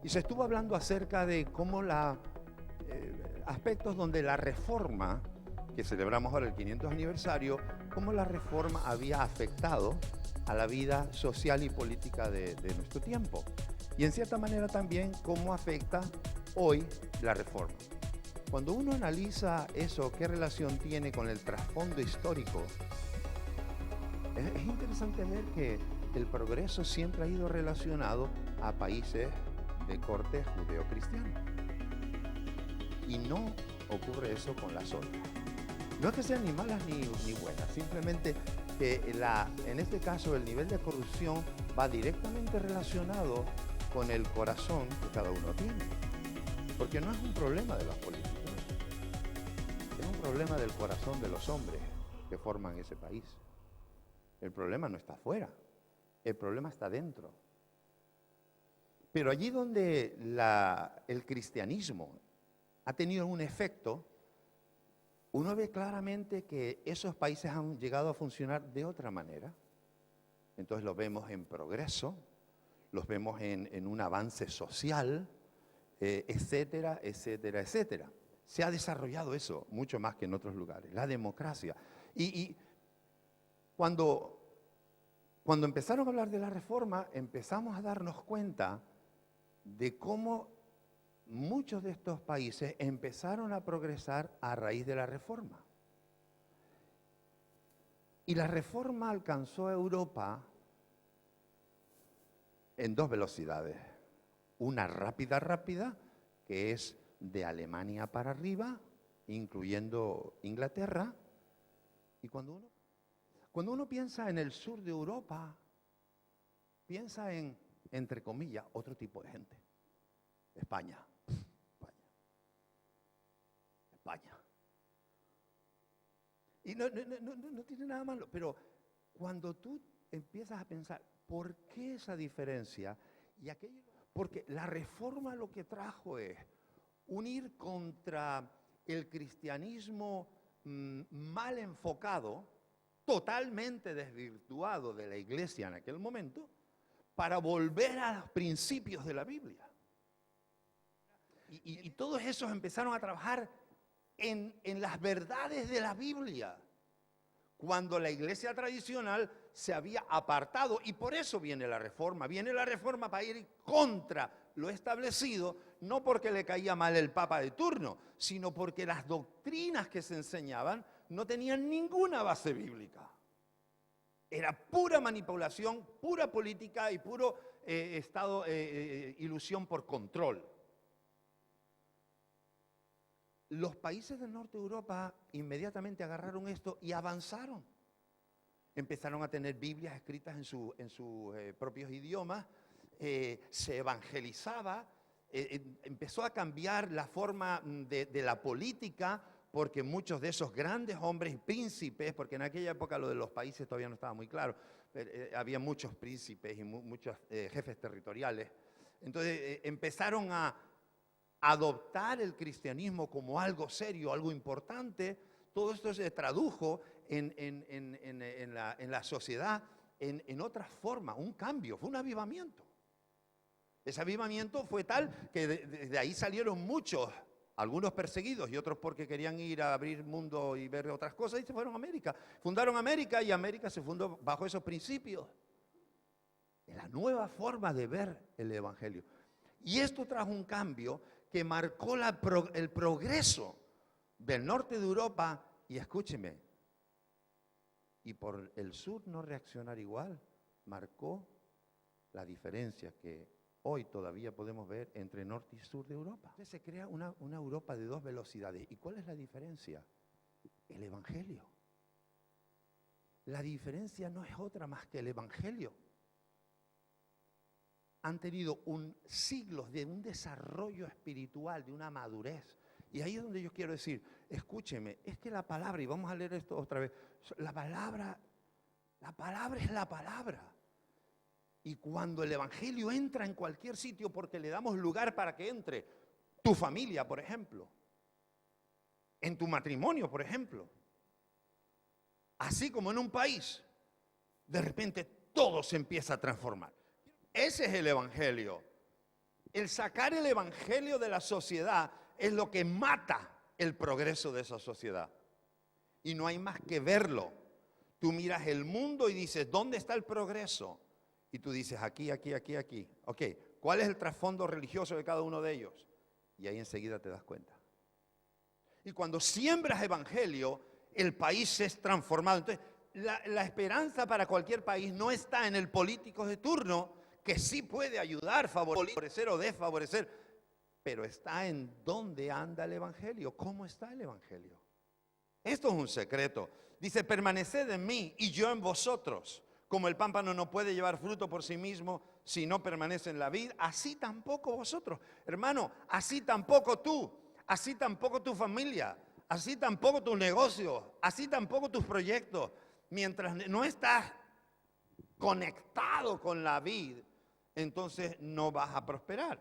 y se estuvo hablando acerca de cómo aspectos donde la reforma, que celebramos ahora el 500 aniversario, cómo la reforma había afectado a la vida social y política de nuestro tiempo. Y en cierta manera también cómo afecta hoy la reforma. Cuando uno analiza eso, qué relación tiene con el trasfondo histórico, es interesante ver que el progreso siempre ha ido relacionado a países de corte judeocristiano. Y no ocurre eso con las otras. No es que sean ni malas ni buenas, simplemente que en este caso el nivel de corrupción va directamente relacionado con el corazón que cada uno tiene. Porque no es un problema de los políticos, es un problema del corazón de los hombres que forman ese país. El problema no está afuera, el problema está dentro. Pero allí donde el cristianismo ha tenido un efecto, uno ve claramente que esos países han llegado a funcionar de otra manera. Entonces los vemos en progreso, los vemos en un avance social, etcétera, etcétera, etcétera. Se ha desarrollado eso mucho más que en otros lugares, la democracia. Y cuando empezaron a hablar de la reforma, empezamos a darnos cuenta de cómo muchos de estos países empezaron a progresar a raíz de la reforma. Y la reforma alcanzó a Europa en dos velocidades. Una rápida, que es de Alemania para arriba, incluyendo Inglaterra. Y cuando uno piensa en el sur de Europa, piensa en, entre comillas, otro tipo de gente. España. Y no tiene nada malo, pero cuando tú empiezas a pensar, ¿por qué esa diferencia? Porque la reforma lo que trajo es unir contra el cristianismo mal enfocado, totalmente desvirtuado de la iglesia en aquel momento, para volver a los principios de la Biblia. Y todos esos empezaron a trabajar en las verdades de la Biblia, cuando la iglesia tradicional se había apartado, y por eso viene la reforma para ir contra lo establecido, no porque le caía mal el papa de turno, sino porque las doctrinas que se enseñaban no tenían ninguna base bíblica. Era pura manipulación, pura política y puro ilusión por control. Los países del norte de Europa inmediatamente agarraron esto y avanzaron. Empezaron a tener Biblias escritas en sus propios idiomas, se evangelizaba, empezó a cambiar la forma de la política, porque muchos de esos grandes hombres príncipes, porque en aquella época lo de los países todavía no estaba muy claro, había muchos príncipes y muchos jefes territoriales, entonces empezaron a adoptar el cristianismo como algo serio, algo importante. Todo esto se tradujo en la sociedad en otra forma, un cambio, fue un avivamiento. Ese avivamiento fue tal que de ahí salieron muchos, algunos perseguidos y otros porque querían ir a abrir mundo y ver otras cosas, y se fueron a América. Fundaron América y América se fundó bajo esos principios. La nueva forma de ver el evangelio. Y esto trajo un cambio que marcó el progreso del norte de Europa, y escúcheme, y por el sur no reaccionar igual, marcó la diferencia que hoy todavía podemos ver entre norte y sur de Europa. Entonces se crea una Europa de dos velocidades. ¿Y cuál es la diferencia? El evangelio. La diferencia no es otra más que el evangelio. Han tenido siglos de un desarrollo espiritual, de una madurez. Y ahí es donde yo quiero decir, escúcheme, es que la palabra, y vamos a leer esto otra vez, la palabra es la palabra. Y cuando el evangelio entra en cualquier sitio, porque le damos lugar para que entre, tu familia, por ejemplo, en tu matrimonio, por ejemplo, así como en un país, de repente todo se empieza a transformar. Ese es el evangelio. El sacar el evangelio de la sociedad es lo que mata el progreso de esa sociedad. Y no hay más que verlo. Tú miras el mundo y dices, ¿dónde está el progreso? Y tú dices, aquí, aquí, aquí, aquí. Ok, ¿cuál es el trasfondo religioso de cada uno de ellos? Y ahí enseguida te das cuenta. Y cuando siembras evangelio, el país es transformado. Entonces, la esperanza para cualquier país no está en el político de turno, que sí puede ayudar, favorecer o desfavorecer, pero está en dónde anda el evangelio, cómo está el evangelio. Esto es un secreto. Dice, permaneced en mí y yo en vosotros. Como el pámpano no puede llevar fruto por sí mismo si no permanece en la vid, así tampoco vosotros. Hermano, así tampoco tú, así tampoco tu familia, así tampoco tus negocios, así tampoco tus proyectos. Mientras no estás conectado con la vid, entonces no vas a prosperar.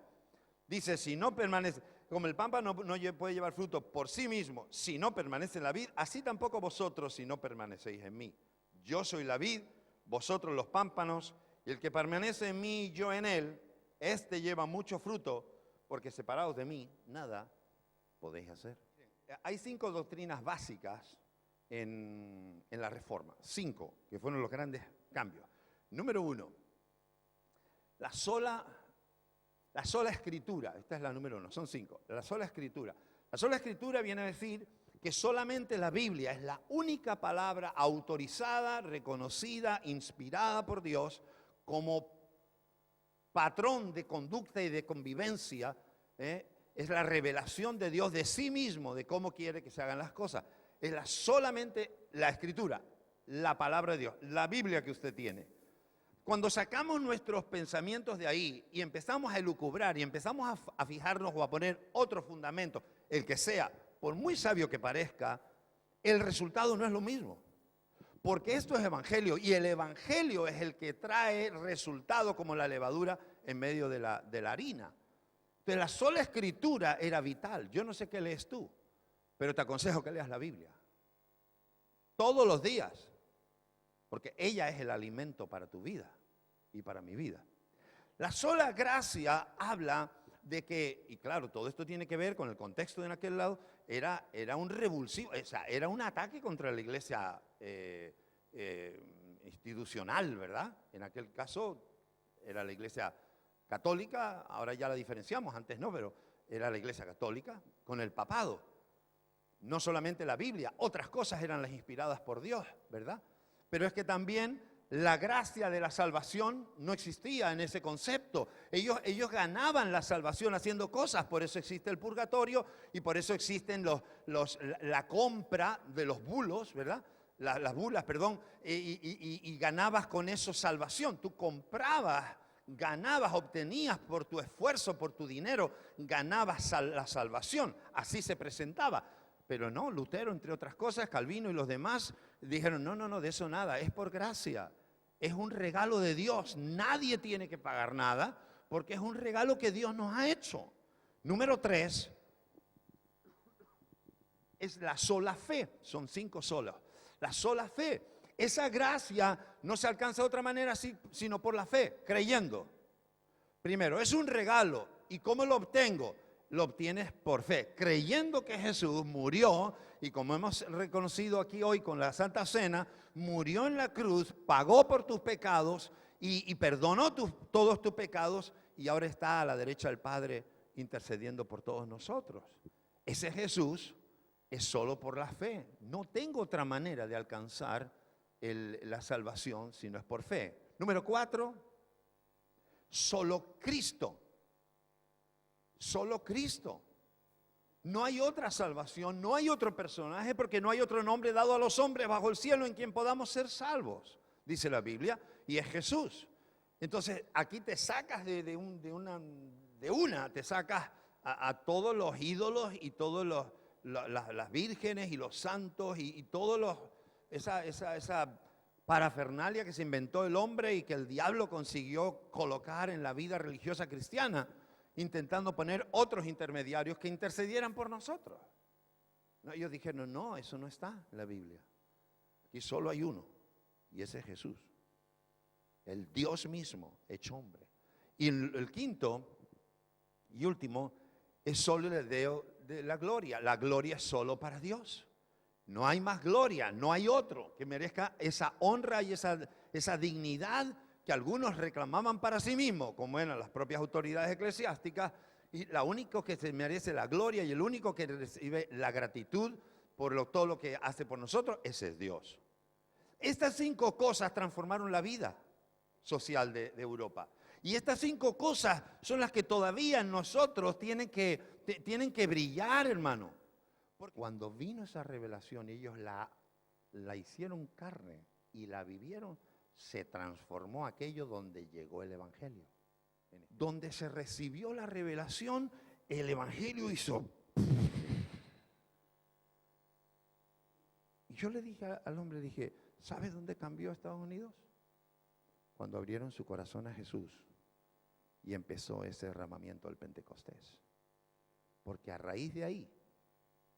Dice, si no permanece, como el pámpano no puede llevar fruto por sí mismo, si no permanece en la vid, así tampoco vosotros si no permanecéis en mí. Yo soy la vid, vosotros los pámpanos, y el que permanece en mí y yo en él, este lleva mucho fruto, porque separados de mí, nada podéis hacer. Hay 5 doctrinas básicas en la Reforma, 5, que fueron los grandes cambios. Número 1, la sola escritura. Esta es la número 1, son 5. La sola escritura. La sola escritura viene a decir que solamente la Biblia es la única palabra autorizada, reconocida, inspirada por Dios como patrón de conducta y de convivencia. Es la revelación de Dios de sí mismo, de cómo quiere que se hagan las cosas. Es solamente la escritura, la palabra de Dios, la Biblia que usted tiene. Cuando sacamos nuestros pensamientos de ahí y empezamos a elucubrar y empezamos a fijarnos o a poner otro fundamento, el que sea, por muy sabio que parezca, el resultado no es lo mismo. Porque esto es evangelio y el evangelio es el que trae resultado como la levadura en medio de la harina. Entonces la sola escritura era vital. Yo no sé qué lees tú, pero te aconsejo que leas la Biblia. Todos los días. Porque ella es el alimento para tu vida y para mi vida. La sola gracia habla de que, y claro, todo esto tiene que ver con el contexto de en aquel lado, era un revulsivo, o sea, era un ataque contra la iglesia institucional, ¿verdad? En aquel caso era la iglesia católica, ahora ya la diferenciamos, antes no, pero era la iglesia católica con el papado. No solamente la Biblia, otras cosas eran las inspiradas por Dios, ¿verdad? Pero es que también la gracia de la salvación no existía en ese concepto. Ellos ganaban la salvación haciendo cosas, por eso existe el purgatorio y por eso existen la compra de los bulos, ¿verdad? Las bulas, perdón, y ganabas con eso salvación. Tú comprabas, ganabas, obtenías por tu esfuerzo, por tu dinero, ganabas la salvación. Así se presentaba. Pero no, Lutero, entre otras cosas, Calvino y los demás dijeron, no, de eso nada, es por gracia, es un regalo de Dios, nadie tiene que pagar nada, porque es un regalo que Dios nos ha hecho. Número 3, es la sola fe, son 5 solas, la sola fe. Esa gracia no se alcanza de otra manera sino por la fe, creyendo. Primero, es un regalo, ¿y cómo lo obtengo? Lo obtienes por fe, creyendo que Jesús murió y como hemos reconocido aquí hoy con la Santa Cena, murió en la cruz, pagó por tus pecados y perdonó todos tus pecados y ahora está a la derecha del Padre intercediendo por todos nosotros. Ese Jesús es solo por la fe. No tengo otra manera de alcanzar la salvación si no es por fe. Número 4, solo Cristo. Solo Cristo. No hay otra salvación, no hay otro personaje, porque no hay otro nombre dado a los hombres bajo el cielo en quien podamos ser salvos, dice la Biblia, y es Jesús. Entonces, aquí te sacas te sacas a todos los ídolos y todas las vírgenes y los santos y todos esa parafernalia que se inventó el hombre y que el diablo consiguió colocar en la vida religiosa cristiana, intentando poner otros intermediarios que intercedieran por nosotros. No, ellos dijeron, no, eso no está en la Biblia. Aquí solo hay uno, y ese es Jesús. El Dios mismo hecho hombre. Y el quinto Y último, es solo el deseo de la gloria. La gloria es solo para Dios. No hay más gloria, no hay otro que merezca esa honra y esa dignidad que algunos reclamaban para sí mismos, como eran las propias autoridades eclesiásticas. Y la única que se merece la gloria y el único que recibe la gratitud por todo lo que hace por nosotros, ese es Dios. Estas 5 cosas transformaron la vida social de Europa. Y estas 5 cosas son las que todavía nosotros tienen que brillar, hermano. Porque cuando vino esa revelación y ellos la hicieron carne y la vivieron, se transformó aquello donde llegó el Evangelio. Donde se recibió la revelación, el Evangelio hizo. Y yo le dije al hombre, dije, ¿sabes dónde cambió Estados Unidos? Cuando abrieron su corazón a Jesús y empezó ese derramamiento del Pentecostés. Porque a raíz de ahí,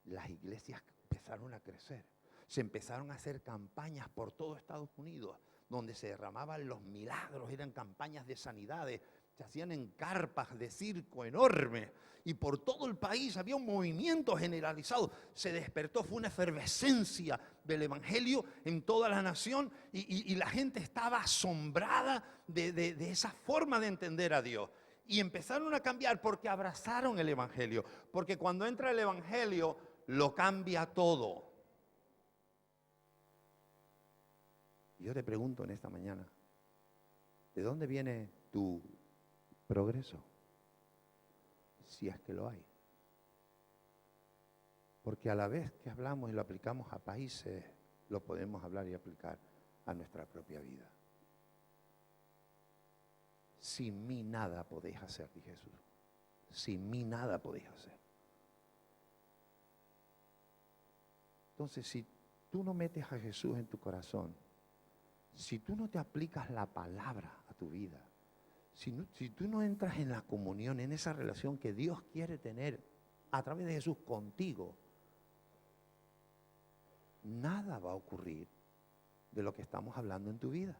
las iglesias empezaron a crecer. Se empezaron a hacer campañas por todo Estados Unidos, donde se derramaban los milagros, eran campañas de sanidades, se hacían en carpas de circo enormes, y por todo el país había un movimiento generalizado. Se despertó, fue una efervescencia del Evangelio en toda la nación, y la gente estaba asombrada de esa forma de entender a Dios. Y empezaron a cambiar porque abrazaron el Evangelio, porque cuando entra el Evangelio, lo cambia todo. Yo te pregunto en esta mañana, ¿de dónde viene tu progreso? Si es que lo hay. Porque a la vez que hablamos y lo aplicamos a países, lo podemos hablar y aplicar a nuestra propia vida. Sin mí nada podéis hacer, dice Jesús. Sin mí nada podéis hacer. Entonces, si tú no metes a Jesús en tu corazón, si tú no te aplicas la palabra a tu vida, si tú no entras en la comunión, en esa relación que Dios quiere tener a través de Jesús contigo, nada va a ocurrir de lo que estamos hablando en tu vida.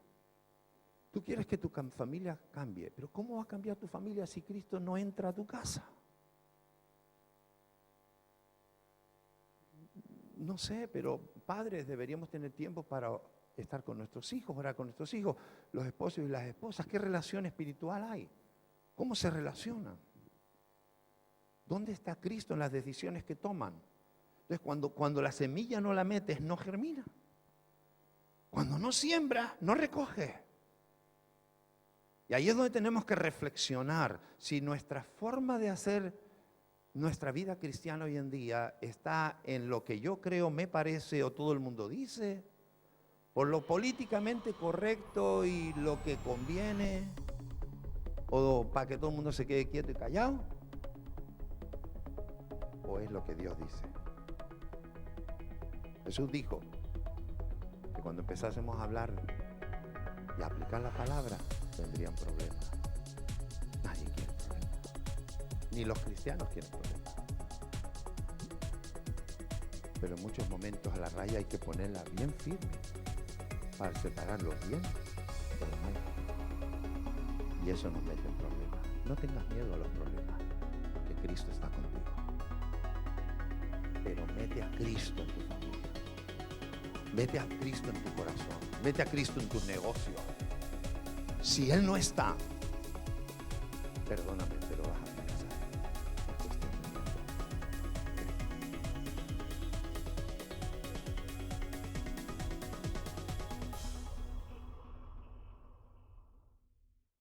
Tú quieres que tu familia cambie, pero ¿cómo va a cambiar tu familia si Cristo no entra a tu casa? No sé, pero padres deberíamos tener tiempo para estar con nuestros hijos, orar con nuestros hijos, los esposos y las esposas. ¿Qué relación espiritual hay? ¿Cómo se relacionan? ¿Dónde está Cristo en las decisiones que toman? Entonces, cuando la semilla no la metes, no germina. Cuando no siembra, no recoge. Y ahí es donde tenemos que reflexionar si nuestra forma de hacer nuestra vida cristiana hoy en día está en lo que yo creo, me parece o todo el mundo dice, por lo políticamente correcto y lo que conviene, o para que todo el mundo se quede quieto y callado, o es lo que Dios dice. Jesús dijo que cuando empezásemos a hablar y a aplicar la palabra, tendrían problemas. Nadie quiere problemas. Ni los cristianos quieren problemas. Pero en muchos momentos a la raya hay que ponerla bien firme para separar los bien de los malos. Y eso nos mete en problemas. No tengas miedo a los problemas, porque Cristo está contigo. Pero mete a Cristo en tu familia. Mete a Cristo en tu corazón. Mete a Cristo en tus negocios. Si Él no está, perdóname,